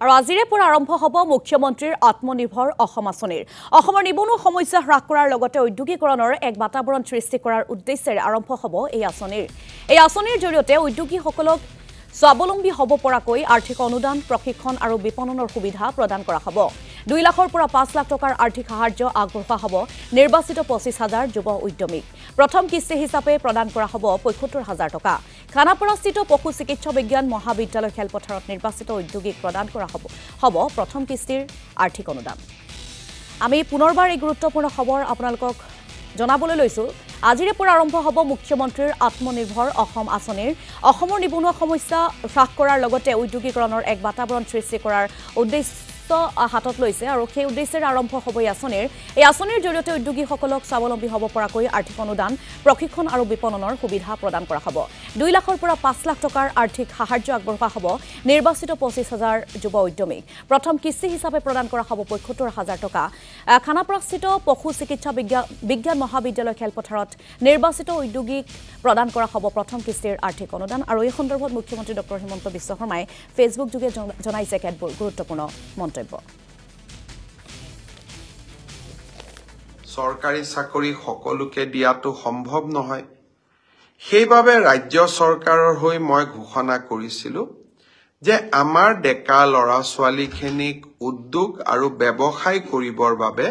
আৰু আজিৰে পৰা আৰম্ভ হ'ব মুখ্যমন্ত্ৰীৰ আত্মনিৰ্ভৰ অসম আঁচনিৰ অসমৰ নিবনুৱা সমস্যা হ্ৰাস কৰাৰ লগতে ঔদ্যোগিকৰণৰ এক বাতাবৰণ সৃষ্টি কৰাৰ উদ্দেশ্যেৰে আৰম্ভ হ'ব এই আঁচনিৰ জৰিয়তে উদ্যোগীসকলক স্বাৱলম্বী হ'ব পৰাকৈ আৰ্থিক অনুদান প্ৰশিক্ষণ আৰু বিপণনৰ সুবিধা প্ৰদান কৰা হ'ব 2 লাখৰ পৰা 5 লাখ টকাৰ আৰ্থিক সাহায্য আগবঢ়োৱা হ'ব নিৰ্বাচিত 25,000 যুৱ উদ্যমীক প্ৰথম কিস্তি হিচাপে প্ৰদান কৰা হ'ব 75,000 টকা খানাপাৰাস্থিত পশু চিকিৎসা বিজ্ঞান মহাবিদ্যালয় খেলপথাৰত নিৰ্বাচিত উদ্যোগীক প্ৰদান কৰা হ'ব প্ৰথম কিস্তিৰ আৰ্থিক অনুদান আমি পুনৰবাৰ এই গুৰুত্বপূৰ্ণ খবৰ আপোনালোকক জনাবলৈ লৈছো আজিৰে পৰা আৰম্ভ হ'ব মুখ্যমন্ত্ৰীৰ আত্মনিৰ্ভৰ অসম আঁচনিৰ অসমৰ নিবনুৱা সমস্যা হ্ৰাস কৰাৰ লগতে ঔদ্যোগিকৰণৰ এক বাতাবৰণ সৃষ্টি কৰাৰ উদ্দেশ্য হাতত লৈছে আৰু সেই উদ্দেশ্যেৰে আৰম্ভ হ'ব এই আঁচনিৰ জৰিয়তে উদ্যোগীসকলক স্বাৱলম্বী হ'ব পৰাকৈ আৰ্থিক অনুদান প্ৰশিক্ষণ আৰু বিপণনৰ সুবিধা প্ৰদান কৰা হ'ব 2 লাখৰ পৰা 5 লাখ টকাৰ আৰ্থিক সাহায্য আগবঢ়োৱা হ'ব নিৰ্বাচিত 25,000 যুৱ উদ্যমীক প্ৰথম কিস্তি হিচাপে প্ৰদান কৰা হ'ব 75,000 টকা খানাপাৰাস্থিত পশু চিকিৎসা বিজ্ঞান মহাবিদ্যালয় খেলপথাৰত নিৰ্বাচিত উদ্যোগীক প্ৰদান কৰা হ'ব প্ৰথম কিস্তিৰ আৰ্থিক অনুদান আৰু এই সন্দৰ্ভত মুখ্যমন্ত্ৰী ডক্টৰ হিমন্ত বিশ্ব শৰ্মাই ফেচবুক যোগে জনাইছে কেতবোৰ গুৰুত্বপূৰ্ণ মন্তব্য সৰকাৰি চাকৰি সকলোকে দিয়াটো সম্ভৱ নহয় সেইবাবে ৰাজ্য চৰকাৰৰ হৈ মই ঘোষণা কৰিছিলো যে আমাৰ ডেকা লৰা ছোৱালীখিনিক উদ্যোগ আৰু ব্যৱসায় কৰিবৰ বাবে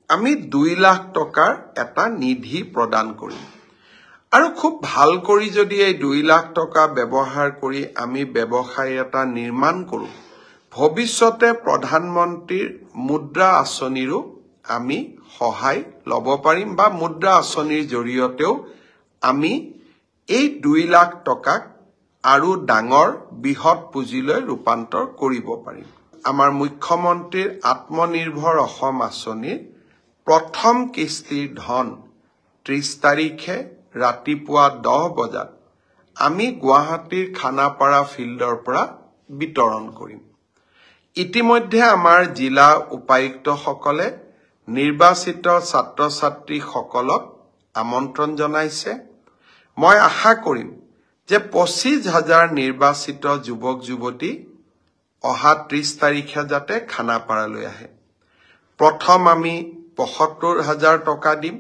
আমি 2 লাখ টকাৰ এটা নিধি প্ৰদান কৰিম আৰু খুব ভাল কৰি যদি এই 2 লাখ টকা ব্যৱহাৰ কৰি আমি ব্যৱসায় এটা নিৰ্মাণ কৰো ভৱিষ্যতে প্ৰধানমন্ত্ৰীৰ মুদ্ৰা আঁচনিৰো আমি সহায় লব পাৰিম বা মুদ্ৰা আঁচনিৰ জৰিয়তেও আমি এই 2 লাখ টকাক আৰু ডাঙৰ বৃহৎ পুঁজিলৈ ৰূপান্তৰ কৰিব পাৰিম আমাৰ মুখ্যমন্ত্ৰীৰ আত্মনিৰ্ভৰ অসম আঁচনিৰ প্ৰথম কিস্তিৰ ধন 30 তাৰিখে ৰাতিপুৱা 10 বজাত আমি গুৱাহাটীৰ খানাপাৰা ফিল্ডৰ পৰা বিতৰণ কৰিম ইতিমধ্যে আমাৰ জিলা উপায়ুক্তসকলে নিৰ্বাচিত ছাত্ৰ ছাত্ৰীসকলক আমন্ত্ৰণ জনাইছে মই আশা কৰিম যে 25,000 নিৰ্বাচিত যুৱক যুৱতী অহা 30 তাৰিখে যাতে খানাপাৰালৈ আহে প্ৰথম আমি 75,000 টকা দিম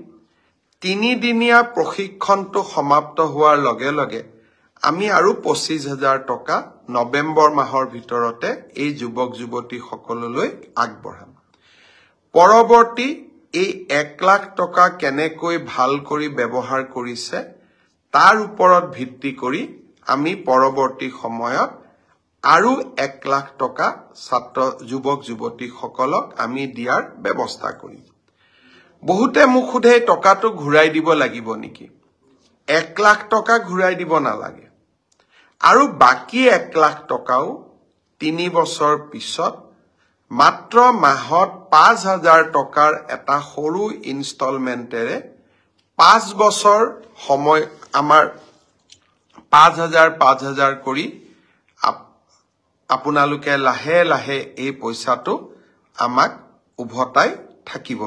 3 দিনীয়া প্ৰশিক্ষণটো সমাপ্ত হোৱাৰ লগে লগে আমি আৰু 25,000 টকা নৱেম্বৰ মাহৰ ভিতৰতে এই যুৱক যুৱতী সকললৈ আগবঢ়াম পৰৱৰ্তী এই 1 লাখ টকা কেনেকৈ ভাল কৰি ব্যৱহাৰ কৰিছে তাৰ ওপৰত ভিত্তি কৰি আমি পৰৱৰ্তী সময়ত আৰু 1 লাখ টকা ছাত্ৰ যুৱক যুৱতী সকলক আমি দিয়াৰ ব্যৱস্থা কৰিম বহুতে মোক সুধে টকাটো ঘূৰাই দিব লাগিব নেকি 1 লাখ টকা ঘূৰাই দিব নালাগে আৰু বাকি 1 লাখ টকাও 3 বছৰ পিছত মাত্ৰ মাহত 5,000 টকাৰ এটা সৰু ইনষ্টলমেন্টেৰে 5 বছৰ সময় আমাৰ 5,000 কৰি আপোনালোকে লাহে লাহে এই পইচাটো আমাক উভতাই থাকিব